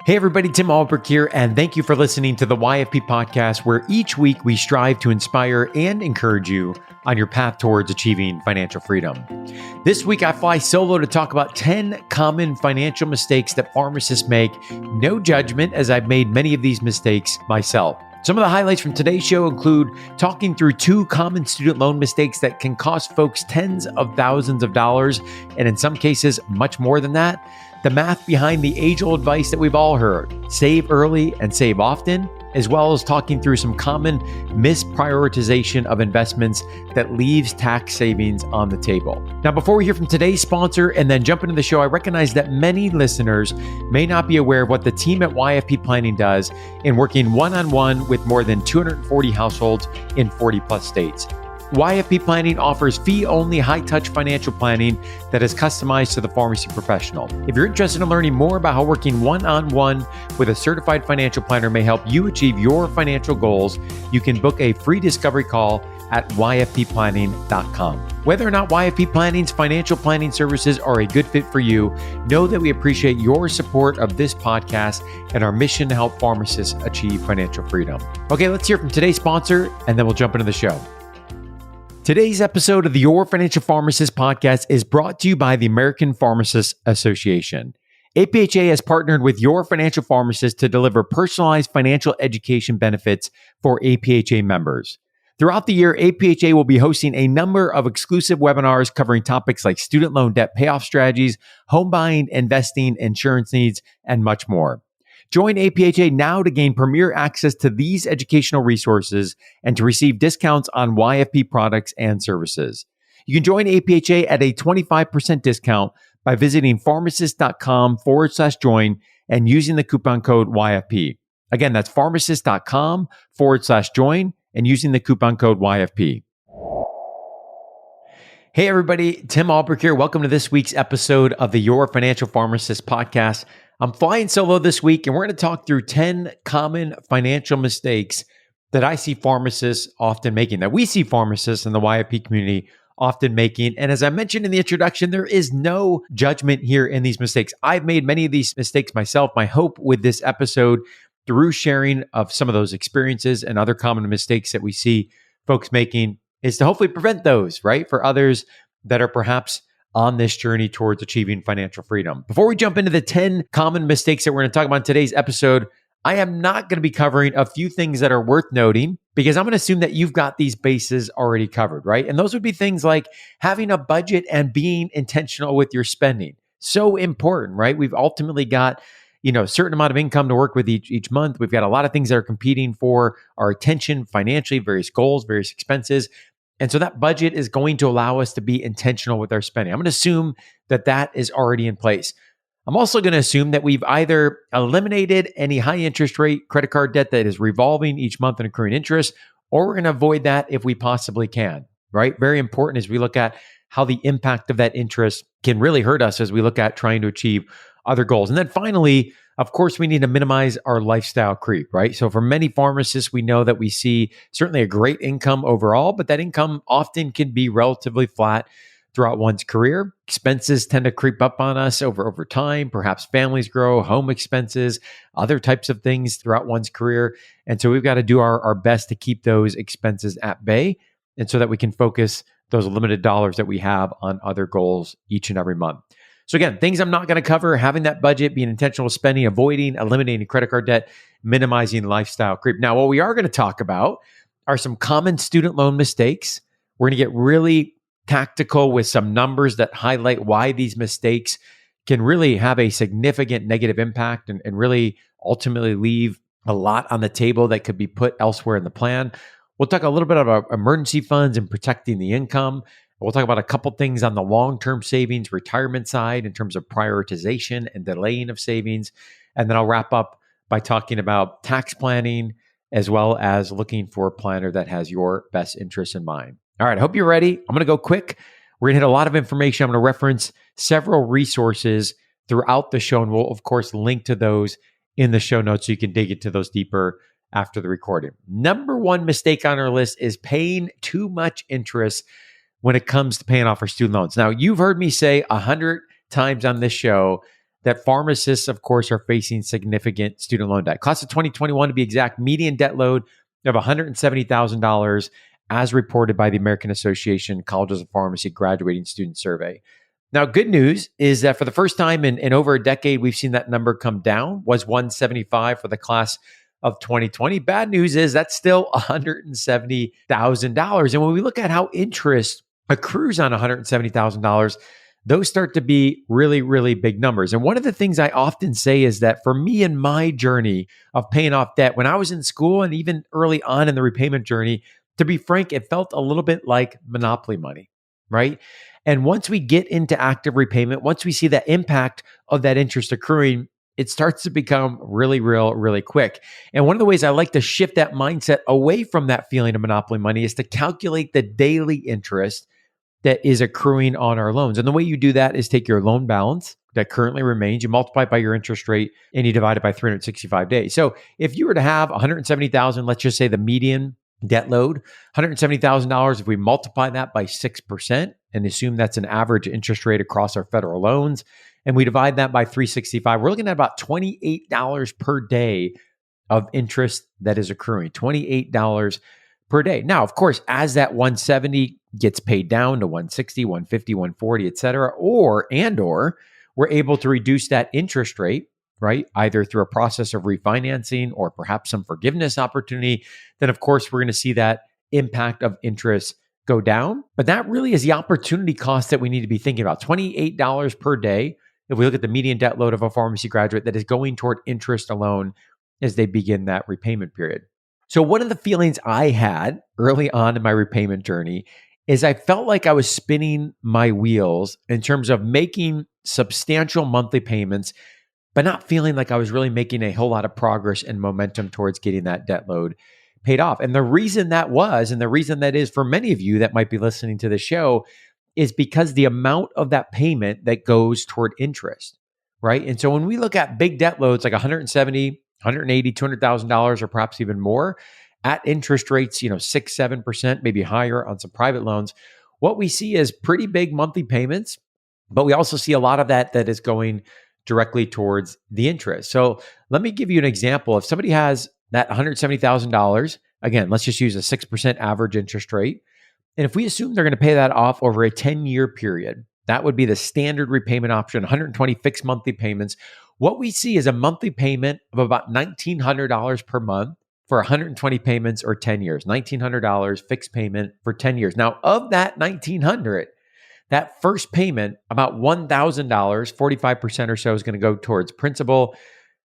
Hey everybody, Tim Ulbrich here, and thank you for listening to the YFP podcast, where each week we strive to inspire and encourage you on your path towards achieving financial freedom. This week I fly solo to talk about 10 common financial mistakes that pharmacists make. No judgment, as I've made many of these mistakes myself. Some of the highlights from today's show include talking through 2 common student loan mistakes that can cost folks tens of thousands of dollars, and in some cases, much more than that. The math behind the age-old advice that we've all heard, save early and save often, as well as talking through some common misprioritization of investments that leaves tax savings on the table. Now, before we hear from today's sponsor and then jump into the show, I recognize that many listeners may not be aware of what the team at YFP Planning does in working one-on-one with more than 240 households in 40 plus states. YFP Planning offers fee-only, high-touch financial planning that is customized to the pharmacy professional. If you're interested in learning more about how working one-on-one with a certified financial planner may help you achieve your financial goals, you can book a free discovery call at yfpplanning.com. Whether or not YFP Planning's financial planning services are a good fit for you, know that we appreciate your support of this podcast and our mission to help pharmacists achieve financial freedom. Okay, let's hear from today's sponsor, and then we'll jump into the show. Today's episode of the Your Financial Pharmacist podcast is brought to you by the American Pharmacists Association. APHA has partnered with Your Financial Pharmacist to deliver personalized financial education benefits for APHA members. Throughout the year, APHA will be hosting a number of exclusive webinars covering topics like student loan debt payoff strategies, home buying, investing, insurance needs, and much more. Join APHA now to gain premier access to these educational resources and to receive discounts on YFP products and services. You can join APHA at a 25% discount by visiting pharmacist.com/join and using the coupon code YFP. Again, that's pharmacist.com/join and using the coupon code YFP. Hey everybody, Tim Ulbrich here. Welcome to this week's episode of the Your Financial Pharmacist podcast. I'm flying solo this week, and we're going to talk through 10 common financial mistakes that I see pharmacists often making, that we see pharmacists in the YFP community often making. And as I mentioned in the introduction, there is no judgment here in these mistakes. I've made many of these mistakes myself. My hope with this episode, through sharing of some of those experiences and other common mistakes that we see folks making, is to hopefully prevent those, right? For others that are perhaps on this journey towards achieving financial freedom. Before we jump into the 10 common mistakes that we're going to talk about in today's episode, I am not going to be covering a few things that are worth noting because I'm going to assume that you've got these bases already covered, right? And those would be things like having a budget and being intentional with your spending. So important, right? We've ultimately got, a certain amount of income to work with each month. We've got a lot of things that are competing for our attention financially, various goals, various expenses. And so that budget is going to allow us to be intentional with our spending. I'm going to assume that that is already in place. I'm also going to assume that we've either eliminated any high interest rate credit card debt that is revolving each month and accruing interest, or we're going to avoid that if we possibly can, right? Very important as we look at how the impact of that interest can really hurt us as we look at trying to achieve other goals. And then finally, of course, we need to minimize our lifestyle creep, right? So for many pharmacists, we know that we see certainly a great income overall, but that income often can be relatively flat throughout one's career. Expenses tend to creep up on us over time. Perhaps families grow, home expenses, other types of things throughout one's career. And so we've got to do our best to keep those expenses at bay, and so that we can focus those limited dollars that we have on other goals each and every month. So again, things I'm not going to cover: having that budget, being intentional with spending, avoiding, eliminating credit card debt, minimizing lifestyle creep. Now, what we are going to talk about are some common student loan mistakes. We're going to get really tactical with some numbers that highlight why these mistakes can really have a significant negative impact and really ultimately leave a lot on the table that could be put elsewhere in the plan. We'll talk a little bit about emergency funds and protecting the income. We'll talk about a couple things on the long-term savings, retirement side in terms of prioritization and delaying of savings. And then I'll wrap up by talking about tax planning, as well as looking for a planner that has your best interests in mind. All right, I hope you're ready. I'm going to go quick. We're going to hit a lot of information. I'm going to reference several resources throughout the show, and we'll, of course, link to those in the show notes so you can dig into those deeper after the recording. Number one mistake on our list is paying too much interest when it comes to paying off our student loans. Now, you've heard me say 100 times on this show that pharmacists, of course, are facing significant student loan debt. Class of 2021, to be exact, median debt load of $170,000 as reported by the American Association Colleges of Pharmacy Graduating Student Survey. Now, good news is that for the first time in over a decade, we've seen that number come down, was 175 for the class of 2020. Bad news is that's still $170,000. And when we look at how interest accrues on $170,000, those start to be really, really big numbers. And one of the things I often say is that for me in my journey of paying off debt, when I was in school and even early on in the repayment journey, to be frank, it felt a little bit like monopoly money, right? And once we get into active repayment, once we see that impact of that interest accruing, it starts to become really real, really quick. And one of the ways I like to shift that mindset away from that feeling of monopoly money is to calculate the daily interest that is accruing on our loans. And the way you do that is take your loan balance that currently remains, you multiply it by your interest rate, and you divide it by 365 days. So if you were to have $170,000, let's just say the median debt load, $170,000, if we multiply that by 6% and assume that's an average interest rate across our federal loans, and we divide that by 365, we're looking at about $28 per day of interest that is accruing, $28 per day. Now, of course, as that 170 gets paid down to 160, 150, 140, et cetera, or we're able to reduce that interest rate, right? Either through a process of refinancing or perhaps some forgiveness opportunity, then of course, we're going to see that impact of interest go down. But that really is the opportunity cost that we need to be thinking about. $28 per day, if we look at the median debt load of a pharmacy graduate, that is going toward interest alone as they begin that repayment period. So one of the feelings I had early on in my repayment journey is I felt like I was spinning my wheels in terms of making substantial monthly payments, but not feeling like I was really making a whole lot of progress and momentum towards getting that debt load paid off. And the reason that was, and the reason that is for many of you that might be listening to the show, is because the amount of that payment that goes toward interest, right? And so when we look at big debt loads like $170,000, $180,000, $200,000, or perhaps even more at interest rates, 6, 7%, maybe higher on some private loans, what we see is pretty big monthly payments, but we also see a lot of that is going directly towards the interest. So let me give you an example. If somebody has that $170,000, again, let's just use a 6% average interest rate. And if we assume they're going to pay that off over a 10-year period, that would be the standard repayment option, 120 fixed monthly payments. What we see is a monthly payment of about $1,900 per month for 120 payments or 10 years, $1,900 fixed payment for 10 years. Now, of that $1,900, that first payment, about $1,000, 45% or so is going to go towards principal,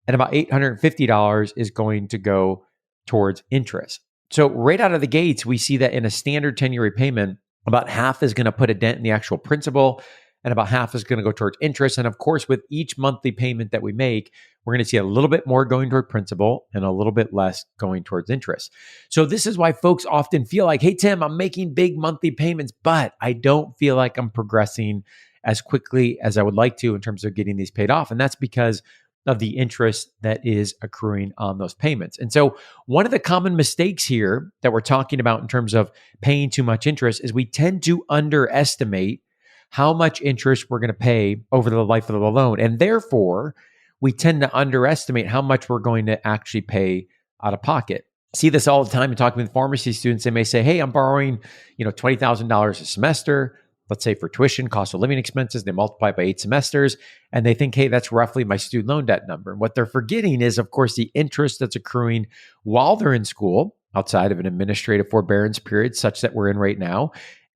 and about $850 is going to go towards interest. So right out of the gates, we see that in a standard 10-year repayment, about half is going to put a dent in the actual principal, and about half is going to go towards interest. And of course, with each monthly payment that we make, we're going to see a little bit more going toward principal and a little bit less going towards interest. So this is why folks often feel like, hey, Tim, I'm making big monthly payments, but I don't feel like I'm progressing as quickly as I would like to in terms of getting these paid off. And that's because of the interest that is accruing on those payments. And so one of the common mistakes here that we're talking about in terms of paying too much interest is we tend to underestimate how much interest we're going to pay over the life of the loan. And therefore, we tend to underestimate how much we're going to actually pay out of pocket. I see this all the time in talking with pharmacy students. They may say, hey, I'm borrowing, $20,000 a semester, let's say for tuition, cost of living expenses. They multiply it by 8 semesters, and they think, hey, that's roughly my student loan debt number. And what they're forgetting is, of course, the interest that's accruing while they're in school outside of an administrative forbearance period such that we're in right now.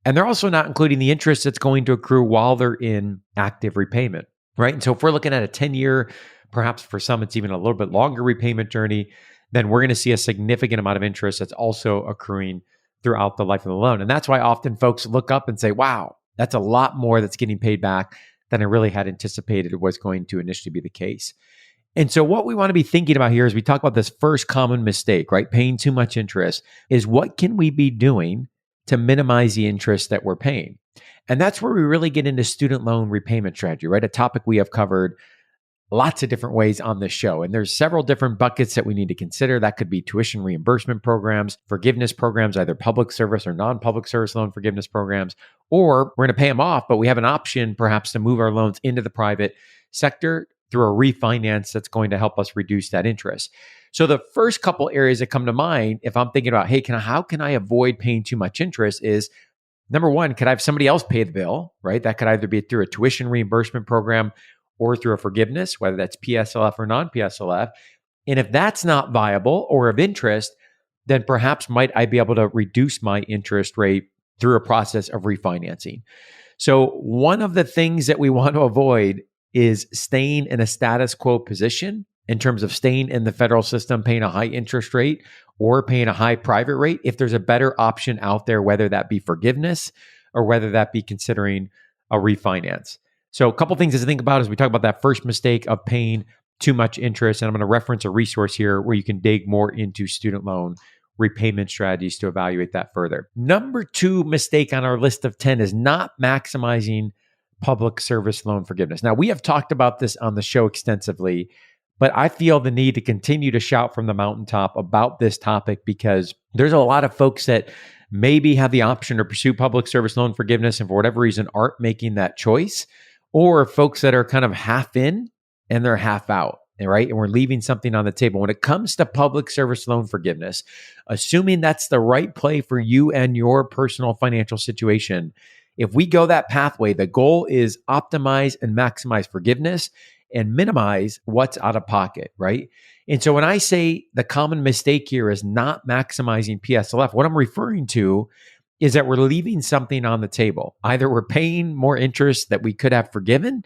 And they're also not including the interest that's going to accrue while they're in active repayment, right? And so if we're looking at a 10-year, perhaps for some, it's even a little bit longer repayment journey, then we're going to see a significant amount of interest that's also accruing throughout the life of the loan. And that's why often folks look up and say, wow, that's a lot more that's getting paid back than I really had anticipated was going to initially be the case. And so what we want to be thinking about here as we talk about this first common mistake, right? Paying too much interest, is what can we be doing to minimize the interest that we're paying? And that's where we really get into student loan repayment strategy, right? A topic we have covered lots of different ways on this show. And there's several different buckets that we need to consider. That could be tuition reimbursement programs, forgiveness programs, either public service or non-public service loan forgiveness programs, or we're going to pay them off, but we have an option perhaps to move our loans into the private sector through a refinance that's going to help us reduce that interest. So the first couple areas that come to mind if I'm thinking about, hey, how can I avoid paying too much interest is, number one, could I have somebody else pay the bill, right? That could either be through a tuition reimbursement program or through a forgiveness, whether that's PSLF or non-PSLF. And if that's not viable or of interest, then perhaps might I be able to reduce my interest rate through a process of refinancing. So one of the things that we want to avoid is staying in a status quo position in terms of staying in the federal system, paying a high interest rate or paying a high private rate if there's a better option out there, whether that be forgiveness or whether that be considering a refinance. So a couple things to think about as we talk about that first mistake of paying too much interest. And I'm going to reference a resource here where you can dig more into student loan repayment strategies to evaluate that further. Number 2 mistake on our list of 10 is not maximizing public service loan forgiveness. Now, we have talked about this on the show extensively, but I feel the need to continue to shout from the mountaintop about this topic because there's a lot of folks that maybe have the option to pursue public service loan forgiveness and for whatever reason aren't making that choice, or folks that are kind of half in and they're half out, right? And we're leaving something on the table. When it comes to public service loan forgiveness, assuming that's the right play for you and your personal financial situation, if we go that pathway, the goal is optimize and maximize forgiveness and minimize what's out of pocket, right? And so when I say the common mistake here is not maximizing PSLF, what I'm referring to is that we're leaving something on the table. Either we're paying more interest that we could have forgiven,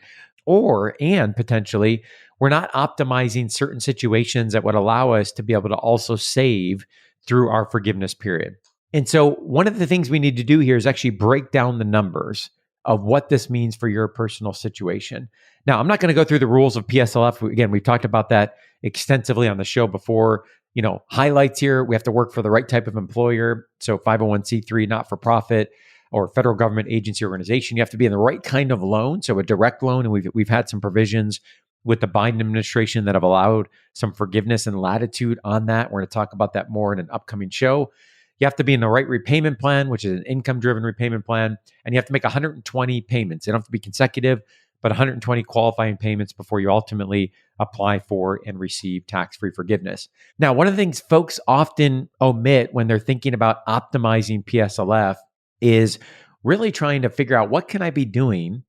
and potentially we're not optimizing certain situations that would allow us to be able to also save through our forgiveness period. And so one of the things we need to do here is actually break down the numbers of what this means for your personal situation. Now, I'm not going to go through the rules of PSLF. Again, we've talked about that extensively on the show before. Highlights here, we have to work for the right type of employer. So 501c3, not-for-profit, or federal government agency organization. You have to be in the right kind of loan, so a direct loan. And we've had some provisions with the Biden administration that have allowed some forgiveness and latitude on that. We're going to talk about that more in an upcoming show. You have to be in the right repayment plan, which is an income-driven repayment plan. And you have to make 120 payments. They don't have to be consecutive, but 120 qualifying payments before you ultimately apply for and receive tax-free forgiveness. Now, one of the things folks often omit when they're thinking about optimizing PSLF is really trying to figure out what can I be doing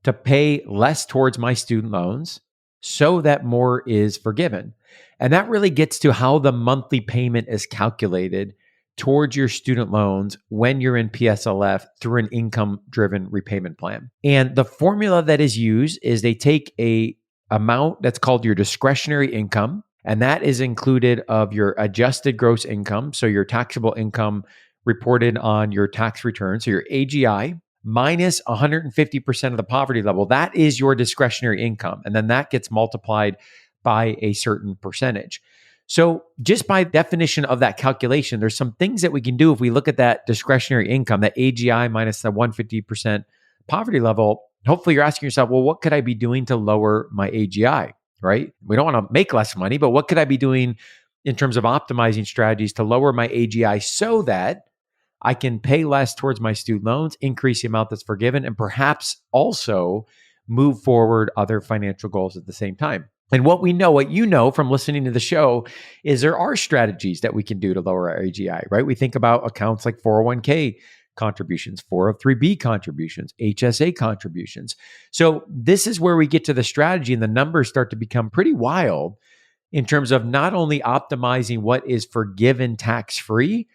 to pay less towards my student loans so that more is forgiven. And that really gets to how the monthly payment is calculated towards your student loans when you're in PSLF through an income-driven repayment plan. And the formula that is used is they take a amount that's called your discretionary income, and that is included of your adjusted gross income, so your taxable income reported on your tax return, so your AGI, minus 150% of the poverty level. That is your discretionary income. And then that gets multiplied by a certain percentage. So just by definition of that calculation, there's some things that we can do if we look at that discretionary income, that AGI minus the 150% poverty level. Hopefully you're asking yourself, well, what could I be doing to lower my AGI, right? We don't want to make less money, but what could I be doing in terms of optimizing strategies to lower my AGI so that I can pay less towards my student loans, increase the amount that's forgiven, and perhaps also move forward other financial goals at the same time. And what you know from listening to the show is there are strategies that we can do to lower our AGI, right? We think about accounts like 401k contributions, 403b contributions, HSA contributions. So this is where we get to the strategy and the numbers start to become pretty wild in terms of not only optimizing what is forgiven tax-free,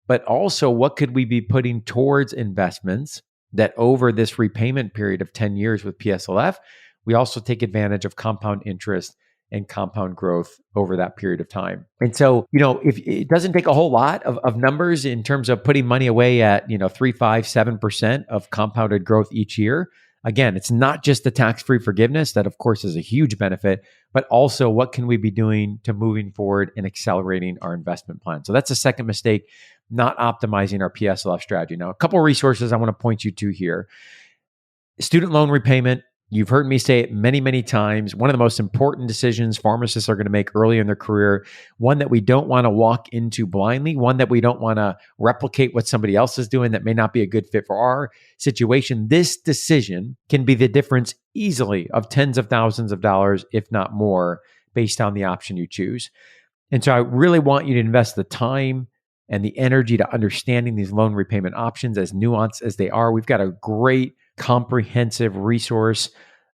but also what could we be putting towards investments that over this repayment period of 10 years with PSLF, we also take advantage of compound interest and compound growth over that period of time. And so, if it doesn't take a whole lot of numbers in terms of putting money away at, 3, 5, 7% of compounded growth each year. Again, it's not just the tax-free forgiveness that of course is a huge benefit, but also what can we be doing to moving forward and accelerating our investment plan. So that's the second mistake, not optimizing our PSLF strategy. Now, a couple of resources I want to point you to here. Student loan repayment You've heard me say it many, many times. One of the most important decisions pharmacists are going to make early in their career, one that we don't want to walk into blindly, one that we don't want to replicate what somebody else is doing that may not be a good fit for our situation. This decision can be the difference easily of tens of thousands of dollars, if not more, based on the option you choose. And so I really want you to invest the time and the energy to understanding these loan repayment options, as nuanced as they are. We've got a great comprehensive resource,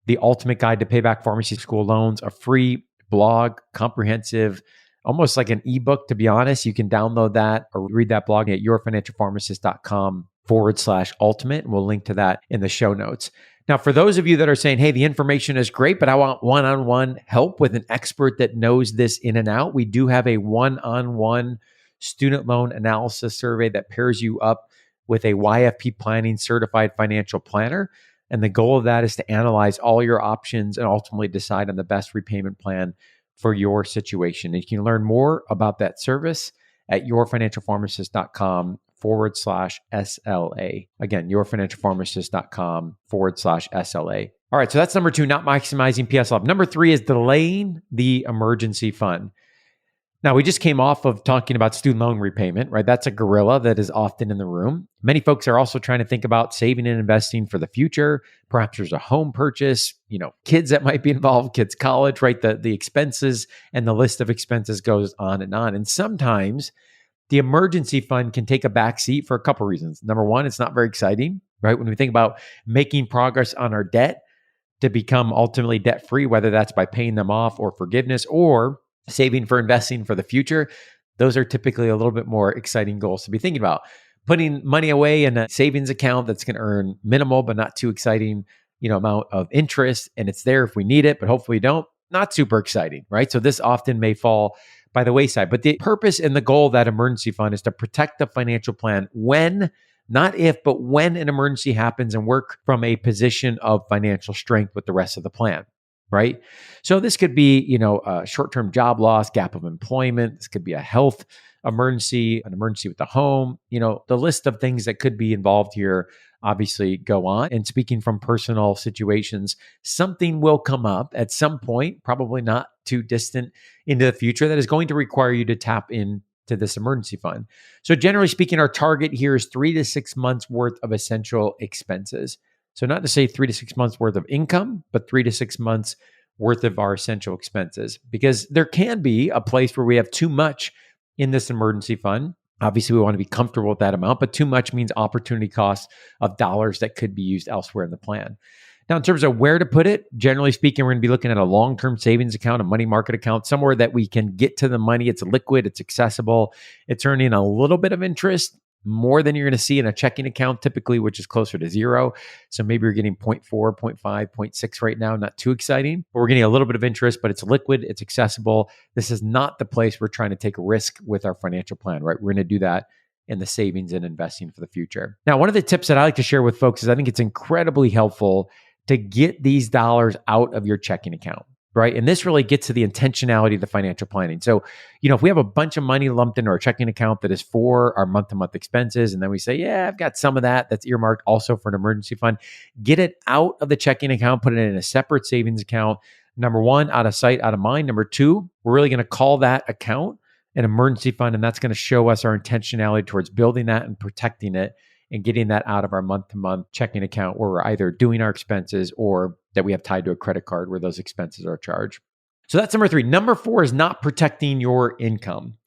The Ultimate Guide to Payback Pharmacy School Loans, a free blog, comprehensive, almost like an ebook, to be honest. You can download that or read that blog at yourfinancialpharmacist.com/ultimate. And we'll link to that in the show notes. Now, for those of you that are saying, hey, the information is great, but I want one-on-one help with an expert that knows this in and out, we do have a one-on-one student loan analysis survey that pairs you up with a YFP Planning certified financial planner. And the goal of that is to analyze all your options and ultimately decide on the best repayment plan for your situation. And you can learn more about that service at yourfinancialpharmacist.com/SLA. Again, yourfinancialpharmacist.com/SLA. All right, so that's number 2, not maximizing PSLF. Number 3 is delaying the emergency fund. Now, we just came off of talking about student loan repayment, right? That's a gorilla that is often in the room. Many folks are also trying to think about saving and investing for the future. Perhaps there's a home purchase, kids that might be involved, kids' college, right? The expenses and the list of expenses goes on. And sometimes the emergency fund can take a back seat for a couple reasons. Number one, it's not very exciting, right? When we think about making progress on our debt to become ultimately debt-free, whether that's by paying them off or forgiveness or saving for investing for the future, those are typically a little bit more exciting goals to be thinking about. Putting money away in a savings account that's going to earn minimal but not too exciting, amount of interest, and it's there if we need it, but hopefully we don't. Not super exciting, right? So this often may fall by the wayside. But the purpose and the goal of that emergency fund is to protect the financial plan when, not if, but when an emergency happens, and work from a position of financial strength with the rest of the plan. Right? So this could be, a short-term job loss, gap of employment. This could be a health emergency, an emergency with the home. The list of things that could be involved here obviously go on. And speaking from personal situations, something will come up at some point, probably not too distant into the future, that is going to require you to tap into this emergency fund. So generally speaking, our target here is 3 to 6 months worth of essential expenses. So not to say 3 to 6 months worth of income, but 3 to 6 months worth of our essential expenses, because there can be a place where we have too much in this emergency fund. Obviously, we want to be comfortable with that amount, but too much means opportunity costs of dollars that could be used elsewhere in the plan. Now, in terms of where to put it, generally speaking, we're going to be looking at a long-term savings account, a money market account, somewhere that we can get to the money. It's liquid, it's accessible, it's earning a little bit of interest, more than you're going to see in a checking account typically, which is closer to 0. So maybe you're getting 0.4, 0.5, 0.6 right now, not too exciting, but we're getting a little bit of interest, but it's liquid, it's accessible. This is not the place we're trying to take a risk with our financial plan, right? We're going to do that in the savings and investing for the future. Now, one of the tips that I like to share with folks is I think it's incredibly helpful to get these dollars out of your checking account. Right. And this really gets to the intentionality of the financial planning. So, if we have a bunch of money lumped into our checking account that is for our month-to-month expenses, and then we say, yeah, I've got some of that's earmarked also for an emergency fund, get it out of the checking account, put it in a separate savings account. Number one, out of sight, out of mind. Number two, we're really going to call that account an emergency fund. And that's going to show us our intentionality towards building that and protecting it and getting that out of our month-to-month checking account where we're either doing our expenses or that we have tied to a credit card where those expenses are charged. So that's number 3. Number 4 is not protecting your income.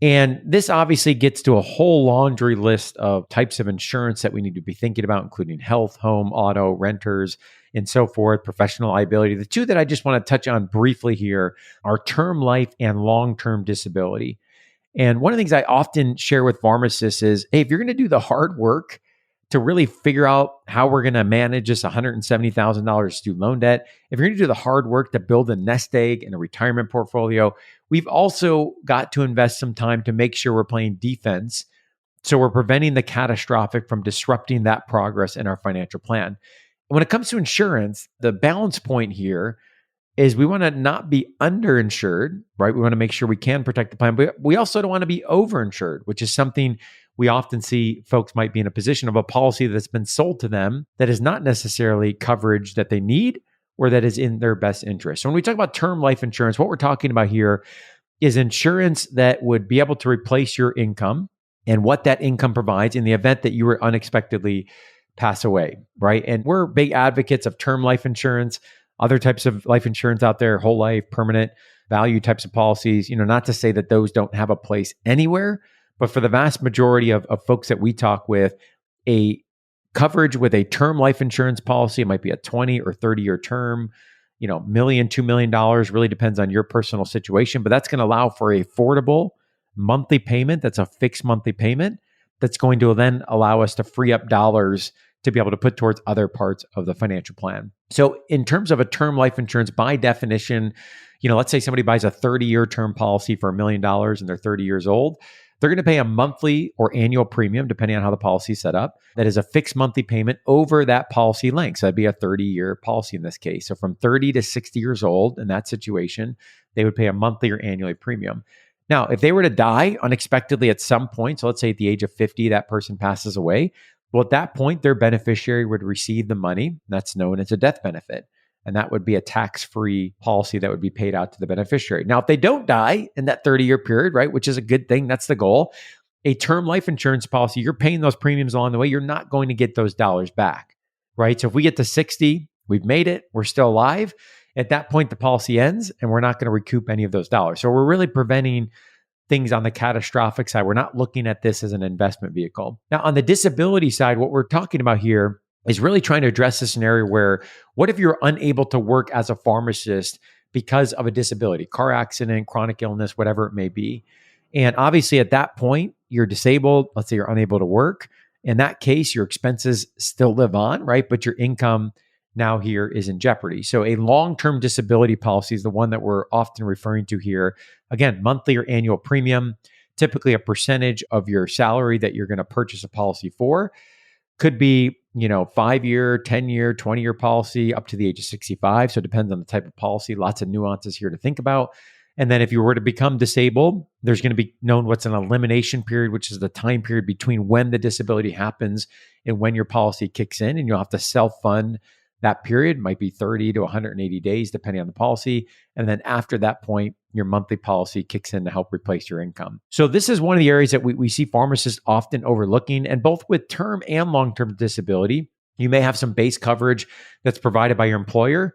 And this obviously gets to a whole laundry list of types of insurance that we need to be thinking about, including health, home, auto, renters, and so forth, professional liability. The 2 that I just want to touch on briefly here are term life and long-term disability. And one of the things I often share with pharmacists is, hey, if you're going to do the hard work to really figure out how we're going to manage this $170,000 student loan debt, if you're going to do the hard work to build a nest egg and a retirement portfolio, we've also got to invest some time to make sure we're playing defense. So we're preventing the catastrophic from disrupting that progress in our financial plan. When it comes to insurance, the balance point here is we want to not be underinsured, right? We want to make sure we can protect the plan, but we also don't want to be overinsured, which is something we often see folks might be in a position of a policy that's been sold to them that is not necessarily coverage that they need or that is in their best interest. So when we talk about term life insurance, what we're talking about here is insurance that would be able to replace your income and what that income provides in the event that you were unexpectedly pass away, right? And we're big advocates of term life insurance, other types of life insurance out there, whole life, permanent value types of policies, not to say that those don't have a place anywhere, but for the vast majority of folks that we talk with, a coverage with a term life insurance policy, it might be a 20 or 30-year term, million, $2 million, really depends on your personal situation, but that's going to allow for a affordable monthly payment. That's a fixed monthly payment that's going to then allow us to free up dollars to be able to put towards other parts of the financial plan. So in terms of a term life insurance, by definition, let's say somebody buys a 30-year term policy for $1 million and they're 30 years old. They're going to pay a monthly or annual premium, depending on how the policy is set up. That is a fixed monthly payment over that policy length. So that'd be a 30-year policy in this case. So from 30 to 60 years old, in that situation, they would pay a monthly or annually premium. Now, if they were to die unexpectedly at some point, so let's say at the age of 50, that person passes away, well, at that point, their beneficiary would receive the money. That's known as a death benefit. And that would be a tax-free policy that would be paid out to the beneficiary. Now, if they don't die in that 30-year period, right, which is a good thing, that's the goal, a term life insurance policy, you're paying those premiums along the way, you're not going to get those dollars back, right? So if we get to 60, we've made it, we're still alive. At that point, the policy ends and we're not going to recoup any of those dollars. So we're really preventing things on the catastrophic side. We're not looking at this as an investment vehicle. Now, on the disability side, what we're talking about here is really trying to address the scenario where, what if you're unable to work as a pharmacist because of a disability, car accident, chronic illness, whatever it may be. And obviously at that point, you're disabled. Let's say you're unable to work. In that case, your expenses still live on, right? But your income now here is in jeopardy. So a long-term disability policy is the one that we're often referring to here. Again, monthly or annual premium, typically a percentage of your salary that you're going to purchase a policy for. Could be, 5-year, 10-year, 20-year policy up to the age of 65. So it depends on the type of policy. Lots of nuances here to think about. And then if you were to become disabled, there's going to be known what's an elimination period, which is the time period between when the disability happens and when your policy kicks in. And you'll have to self-fund that period. Might be 30 to 180 days, depending on the policy. And then after that point, your monthly policy kicks in to help replace your income. So this is one of the areas that we see pharmacists often overlooking. And both with term and long-term disability, you may have some base coverage that's provided by your employer.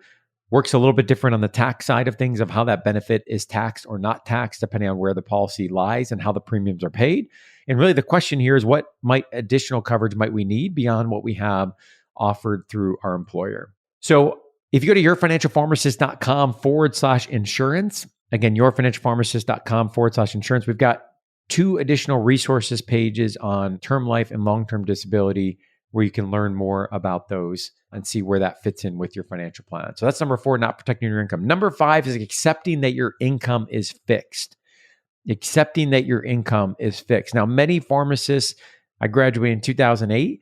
Works a little bit different on the tax side of things, of how that benefit is taxed or not taxed, depending on where the policy lies and how the premiums are paid. And really the question here is, what additional coverage might we need beyond what we have offered through our employer? So if you go to yourfinancialpharmacist.com/insurance, again, yourfinancialpharmacist.com/insurance, we've got 2 additional resources pages on term life and long-term disability where you can learn more about those and see where that fits in with your financial plan. So that's number 4, not protecting your income. Number 5 is accepting that your income is fixed. Accepting that your income is fixed. Now, many pharmacists, I graduated in 2008.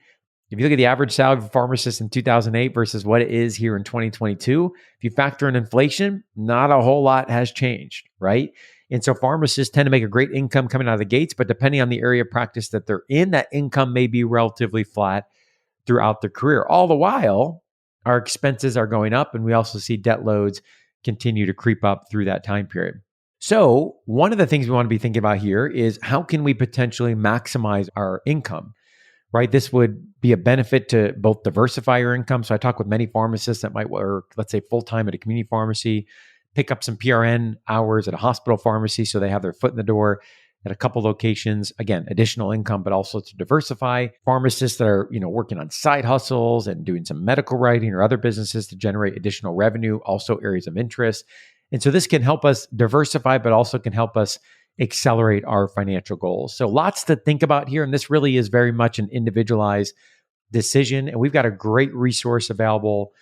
If you look at the average salary of a pharmacist in 2008 versus what it is here in 2022, if you factor in inflation, not a whole lot has changed, right? And so pharmacists tend to make a great income coming out of the gates, but depending on the area of practice that they're in, that income may be relatively flat throughout their career. All the while, our expenses are going up, and we also see debt loads continue to creep up through that time period. So one of the things we want to be thinking about here is, how can we potentially maximize our income, right? This would be a benefit to both diversify your income. So I talk with many pharmacists that might work, let's say, full-time at a community pharmacy, pick up some PRN hours at a hospital pharmacy so they have their foot in the door at a couple locations. Again, additional income, but also to diversify. Pharmacists that are, working on side hustles and doing some medical writing or other businesses to generate additional revenue, also areas of interest. And so this can help us diversify, but also can help us accelerate our financial goals. So lots to think about here. And this really is very much an individualized decision. And we've got a great resource available,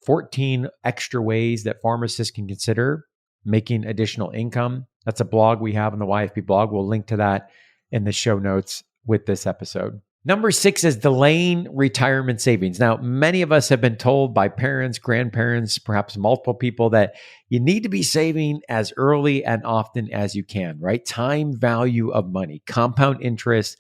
14 extra ways that pharmacists can consider making additional income. That's a blog we have on the YFP blog. We'll link to that in the show notes with this episode. Number 6 is delaying retirement savings. Now, many of us have been told by parents, grandparents, perhaps multiple people, that you need to be saving as early and often as you can, right? Time value of money, compound interest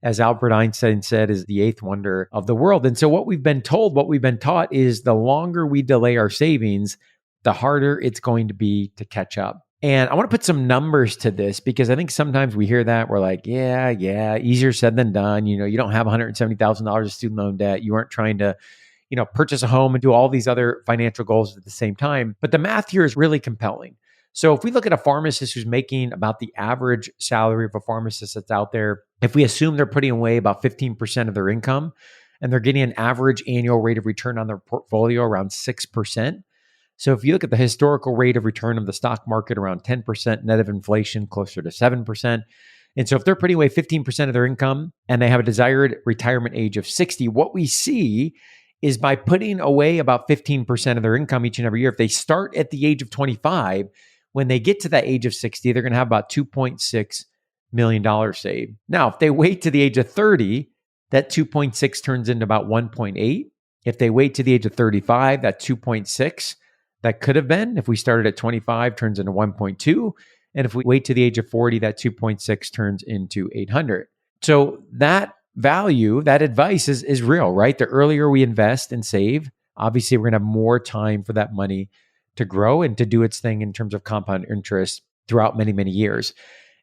as Albert Einstein said, is the eighth wonder of the world. And so what we've been told, what we've been taught is the longer we delay our savings, the harder it's going to be to catch up. And I want to put some numbers to this because I think sometimes we hear that we're like, yeah, easier said than done. You don't have $170,000 of student loan debt. You aren't trying to, purchase a home and do all these other financial goals at the same time. But the math here is really compelling. So if we look at a pharmacist who's making about the average salary of a pharmacist that's out there, if we assume they're putting away about 15% of their income and they're getting an average annual rate of return on their portfolio around 6%. So if you look at the historical rate of return of the stock market around 10%, net of inflation closer to 7%. And so if they're putting away 15% of their income and they have a desired retirement age of 60, what we see is by putting away about 15% of their income each and every year, if they start at the age of 25, when they get to that age of 60, they're going to have about $2.6 million saved. Now, if they wait to the age of 30, that 2.6 turns into about 1.8. If they wait to the age of 35, that 2.6 that could have been, if we started at 25, turns into 1.2. And if we wait to the age of 40, that 2.6 turns into 800. So that value, that advice is real, right? The earlier we invest and save, obviously we're going to have more time for that money to grow and to do its thing in terms of compound interest throughout many, many years.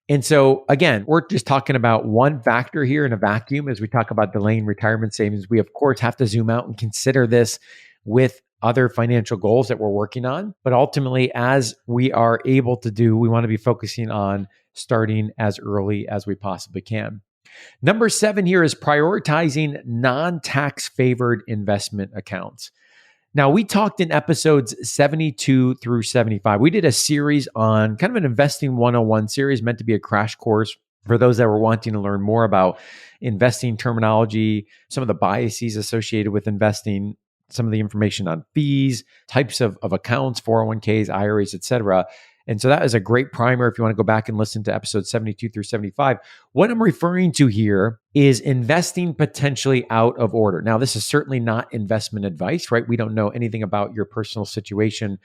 And so again, we're just talking about one factor here in a vacuum as we talk about delaying retirement savings. We of course have to zoom out and consider this with other financial goals that we're working on. But ultimately, as we are able to do, we want to be focusing on starting as early as we possibly can. Number 7 here is prioritizing non-tax favored investment accounts. Now, we talked in episodes 72 through 75. We did a series on kind of an investing 101 series meant to be a crash course for those that were wanting to learn more about investing terminology, some of the biases associated with investing, some of the information on fees, types of accounts, 401ks, IRAs, et cetera. And so that is a great primer if you want to go back and listen to episodes 72 through 75. What I'm referring to here is investing potentially out of order. Now, this is certainly not investment advice, right? We don't know anything about your personal situation,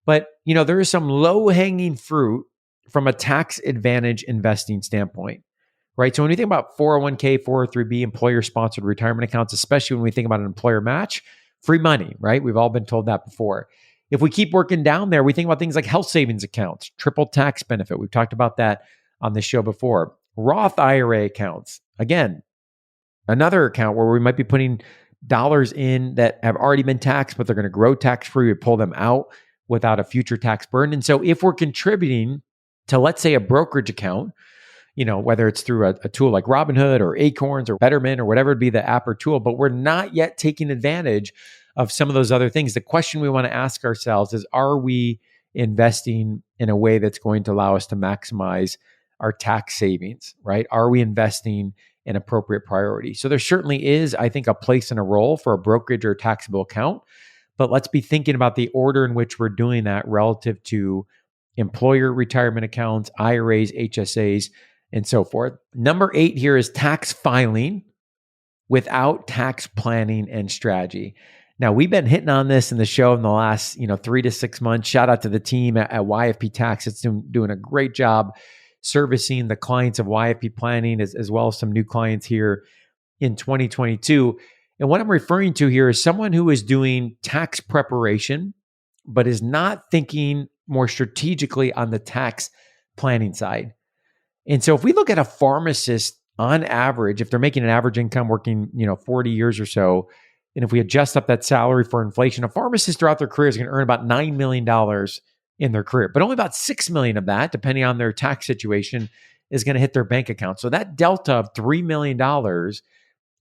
but there is some low-hanging fruit from a tax advantage investing standpoint, right? So when we think about 401k, 403b, employer-sponsored retirement accounts, especially when we think about an employer match, free money, right? We've all been told that before. If we keep working down there, we think about things like health savings accounts, triple tax benefit. We've talked about that on this show before. Roth IRA accounts. Again, another account where we might be putting dollars in that have already been taxed, but they're going to grow tax-free. We pull them out without a future tax burden. And so if we're contributing to, let's say, a brokerage account, whether it's through a tool like Robinhood or Acorns or Betterment or whatever would be the app or tool, but we're not yet taking advantage of some of those other things. The question we want to ask ourselves is, are we investing in a way that's going to allow us to maximize our tax savings, right? Are we investing in appropriate priority? So there certainly is, I think, a place and a role for a brokerage or a taxable account, but let's be thinking about the order in which we're doing that relative to employer retirement accounts, IRAs, HSAs, and so forth. Number 8 here is tax filing without tax planning and strategy. Now, we've been hitting on this in the show in the last 3 to 6 months. Shout out to the team at YFP Tax. It's doing a great job servicing the clients of YFP Planning as well as some new clients here in 2022. And what I'm referring to here is someone who is doing tax preparation, but is not thinking more strategically on the tax planning side. And so if we look at a pharmacist on average, if they're making an average income working 40 years or so, and if we adjust up that salary for inflation, a pharmacist throughout their career is going to earn about $9 million in their career, but only about $6 million of that, depending on their tax situation, is going to hit their bank account. So that delta of $3 million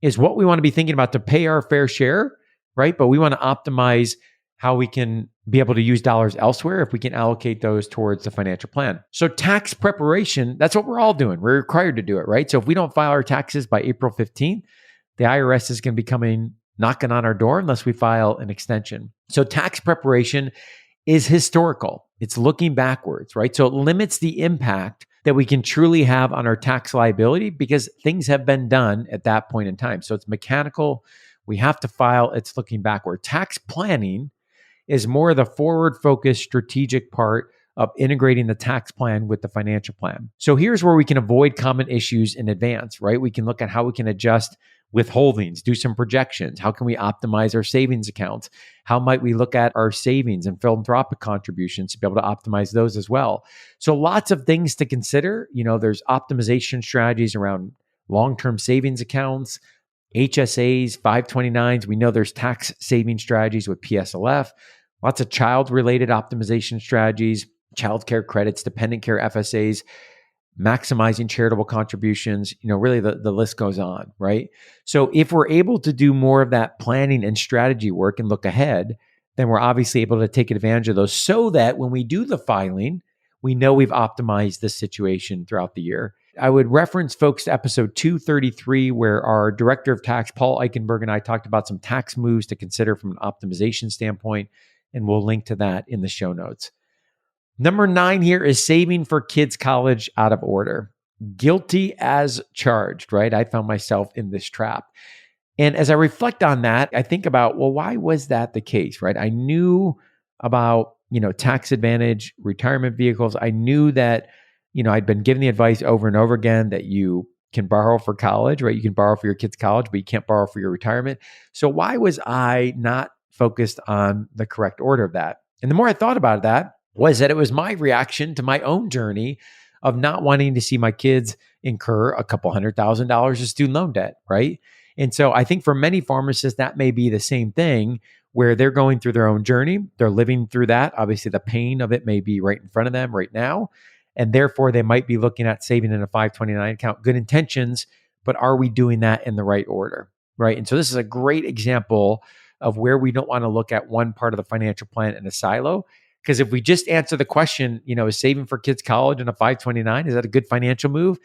is what we want to be thinking about to pay our fair share, right? But we want to optimize how we can be able to use dollars elsewhere if we can allocate those towards the financial plan. So tax preparation, that's what we're all doing. We're required to do it, right? So if we don't file our taxes by April 15th, the IRS is going to be knocking on our door unless we file an extension. So tax preparation is historical. It's looking backwards, right? So it limits the impact that we can truly have on our tax liability because things have been done at that point in time. So it's mechanical. We have to file. It's looking backward. Tax planning is more the forward-focused strategic part of integrating the tax plan with the financial plan. So here's where we can avoid common issues in advance, right? We can look at how we can adjust withholdings, do some projections. How can we optimize our savings accounts? How might we look at our savings and philanthropic contributions to be able to optimize those as well? So lots of things to consider. There's optimization strategies around long-term savings accounts, HSAs, 529s. We know there's tax saving strategies with PSLF, lots of child-related optimization strategies, childcare credits, dependent care FSAs, maximizing charitable contributions, really the list goes on, right? So if we're able to do more of that planning and strategy work and look ahead, then we're obviously able to take advantage of those so that when we do the filing, we know we've optimized the situation throughout the year. I would reference folks to episode 233, where our director of tax, Paul Eichenberg, and I talked about some tax moves to consider from an optimization standpoint, and we'll link to that in the show notes. Number 9 here is saving for kids' college out of order. Guilty as charged, right? I found myself in this trap. And as I reflect on that, I think about, well, why was that the case, right? I knew about, tax advantage, retirement vehicles. I knew that, I'd been given the advice over and over again that you can borrow for college, right? You can borrow for your kids' college, but you can't borrow for your retirement. So why was I not focused on the correct order of that? And the more I thought about that, was that it was my reaction to my own journey of not wanting to see my kids incur a couple $100,000 of student loan debt, right? And so I think for many pharmacists, that may be the same thing where they're going through their own journey. They're living through that. Obviously, the pain of it may be right in front of them right now. And therefore, they might be looking at saving in a 529 account. Good intentions, but are we doing that in the right order, right? And so this is a great example of where we don't want to look at one part of the financial plan in a silo. Because if we just answer the question, is saving for kids' college in a 529, is that a good financial move?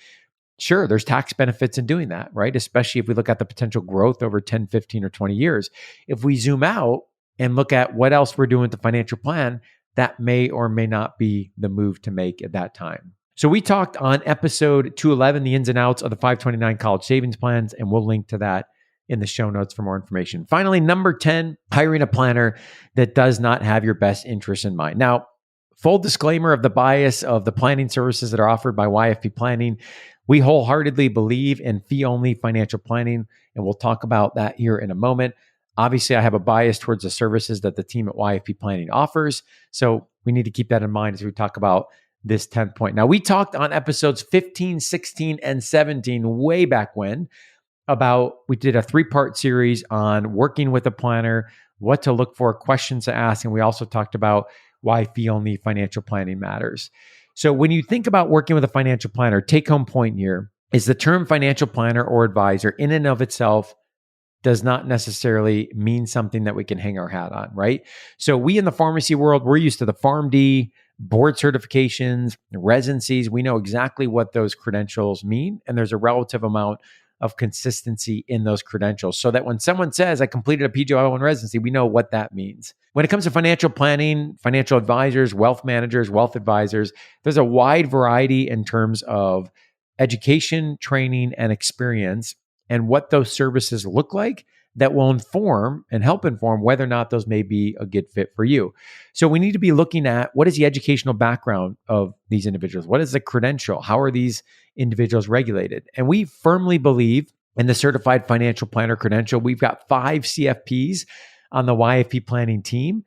Sure, there's tax benefits in doing that, right? Especially if we look at the potential growth over 10, 15, or 20 years. If we zoom out and look at what else we're doing with the financial plan, that may or may not be the move to make at that time. So we talked on episode 211, the ins and outs of the 529 college savings plans, and we'll link to that in the show notes for more information. Finally, number 10, hiring a planner that does not have your best interests in mind. Now, full disclaimer of the bias of the planning services that are offered by YFP Planning. We wholeheartedly believe in fee-only financial planning, and we'll talk about that here in a moment. Obviously, I have a bias towards the services that the team at YFP Planning offers, so we need to keep that in mind as we talk about this 10th point. Now, we talked on episodes 15, 16, and 17 way back when we did a 3-part series on working with a planner, what to look for, questions to ask, and we also talked about why fee-only financial planning matters. So when you think about working with a financial planner, take-home point here is the term financial planner or advisor in and of itself does not necessarily mean something that we can hang our hat on, right? So we in the pharmacy world, we're used to the PharmD, board certifications, residencies. We know exactly what those credentials mean, and there's a relative amount of consistency in those credentials so that when someone says, I completed a PGY1 residency, we know what that means. When it comes to financial planning, financial advisors, wealth managers, wealth advisors, there's a wide variety in terms of education, training, and experience, and what those services look like that will inform and help inform whether or not those may be a good fit for you. So we need to be looking at what is the educational background of these individuals? What is the credential? How are these individuals regulated? And we firmly believe in the Certified Financial Planner credential. We've got 5 CFPs on the YFP Planning team.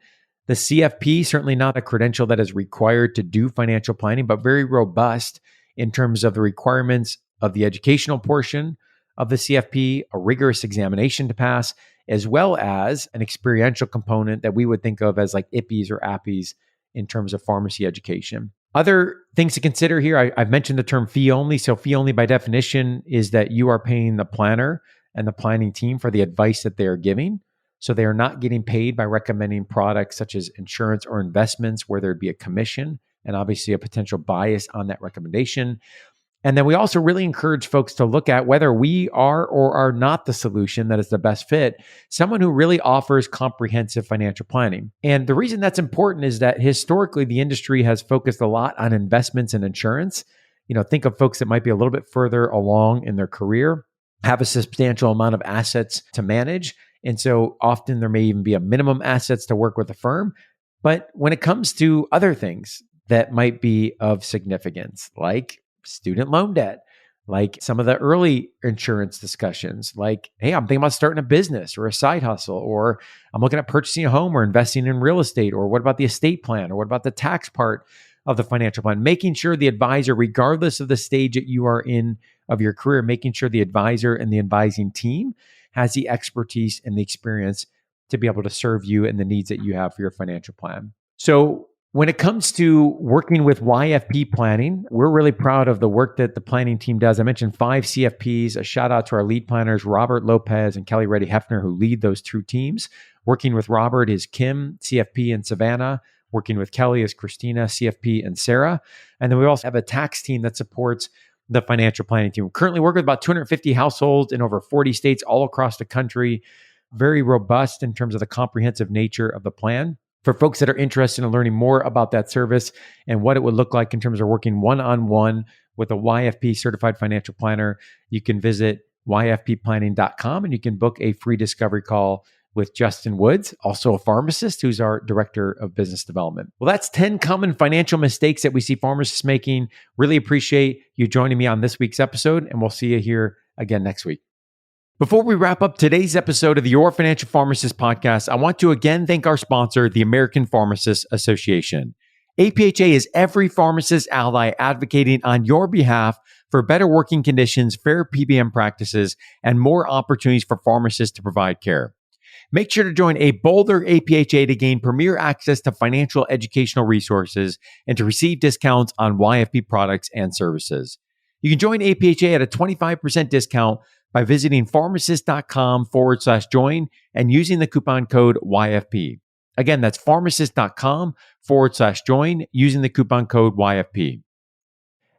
The CFP, certainly not a credential that is required to do financial planning, but very robust in terms of the requirements of the educational portion of the CFP, a rigorous examination to pass, as well as an experiential component that we would think of as like IPPEs or APPEs in terms of pharmacy education. Other things to consider here, I've mentioned the term fee only. So fee only by definition is that you are paying the planner and the planning team for the advice that they are giving. So they are not getting paid by recommending products such as insurance or investments where there'd be a commission and obviously a potential bias on that recommendation. And then we also really encourage folks to look at whether we are or are not the solution that is the best fit, someone who really offers comprehensive financial planning. And the reason that's important is that historically, the industry has focused a lot on investments and insurance. Think of folks that might be a little bit further along in their career, have a substantial amount of assets to manage. And so often there may even be a minimum assets to work with a firm. But when it comes to other things that might be of significance, like student loan debt, like some of the early insurance discussions, like, hey, I'm thinking about starting a business or a side hustle, or I'm looking at purchasing a home or investing in real estate, or what about the estate plan, or what about the tax part of the financial plan? Making sure the advisor, regardless of the stage that you are in of your career, making sure the advisor and the advising team has the expertise and the experience to be able to serve you and the needs that you have for your financial plan. So when it comes to working with YFP Planning, we're really proud of the work that the planning team does. I mentioned 5 CFPs. A shout out to our lead planners, Robert Lopez and Kelly Reddy Hefner, who lead those 2 teams. Working with Robert is Kim, CFP in Savannah. Working with Kelly is Christina, CFP and Sarah. And then we also have a tax team that supports the financial planning team. We currently work with about 250 households in over 40 states all across the country. Very robust in terms of the comprehensive nature of the plan. For folks that are interested in learning more about that service and what it would look like in terms of working one-on-one with a YFP certified financial planner, you can visit yfpplanning.com and you can book a free discovery call with Justin Woods, also a pharmacist who's our director of business development. Well, that's 10 common financial mistakes that we see pharmacists making. Really appreciate you joining me on this week's episode, and we'll see you here again next week. Before we wrap up today's episode of the Your Financial Pharmacist podcast, I want to again thank our sponsor, the American Pharmacists Association. APHA is every pharmacist ally advocating on your behalf for better working conditions, fair PBM practices, and more opportunities for pharmacists to provide care. Make sure to join a bolder APHA to gain premier access to financial educational resources and to receive discounts on YFP products and services. You can join APHA at a 25% discount by visiting pharmacist.com/join and using the coupon code YFP. Again, that's pharmacist.com/join using the coupon code YFP.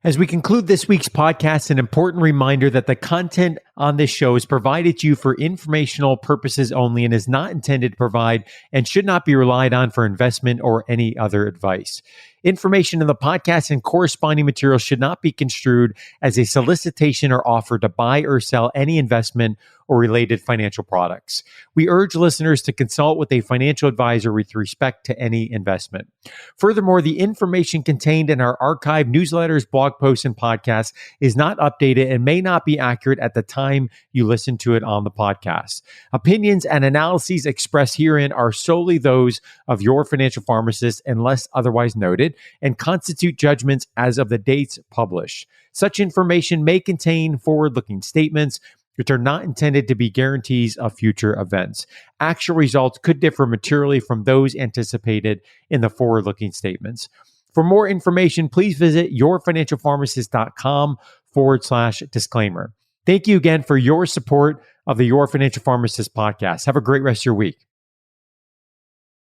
As we conclude this week's podcast, an important reminder that the content on this show is provided to you for informational purposes only and is not intended to provide and should not be relied on for investment or any other advice. Information in the podcast and corresponding material should not be construed as a solicitation or offer to buy or sell any investment or related financial products. We urge listeners to consult with a financial advisor with respect to any investment. Furthermore, the information contained in our archived newsletters, blog posts, and podcasts is not updated and may not be accurate at the time you listen to it on the podcast. Opinions and analyses expressed herein are solely those of your financial pharmacist unless otherwise noted, and constitute judgments as of the dates published. Such information may contain forward-looking statements which are not intended to be guarantees of future events. Actual results could differ materially from those anticipated in the forward-looking statements. For more information, please visit yourfinancialpharmacist.com/disclaimer. Thank you again for your support of the Your Financial Pharmacist podcast. Have a great rest of your week.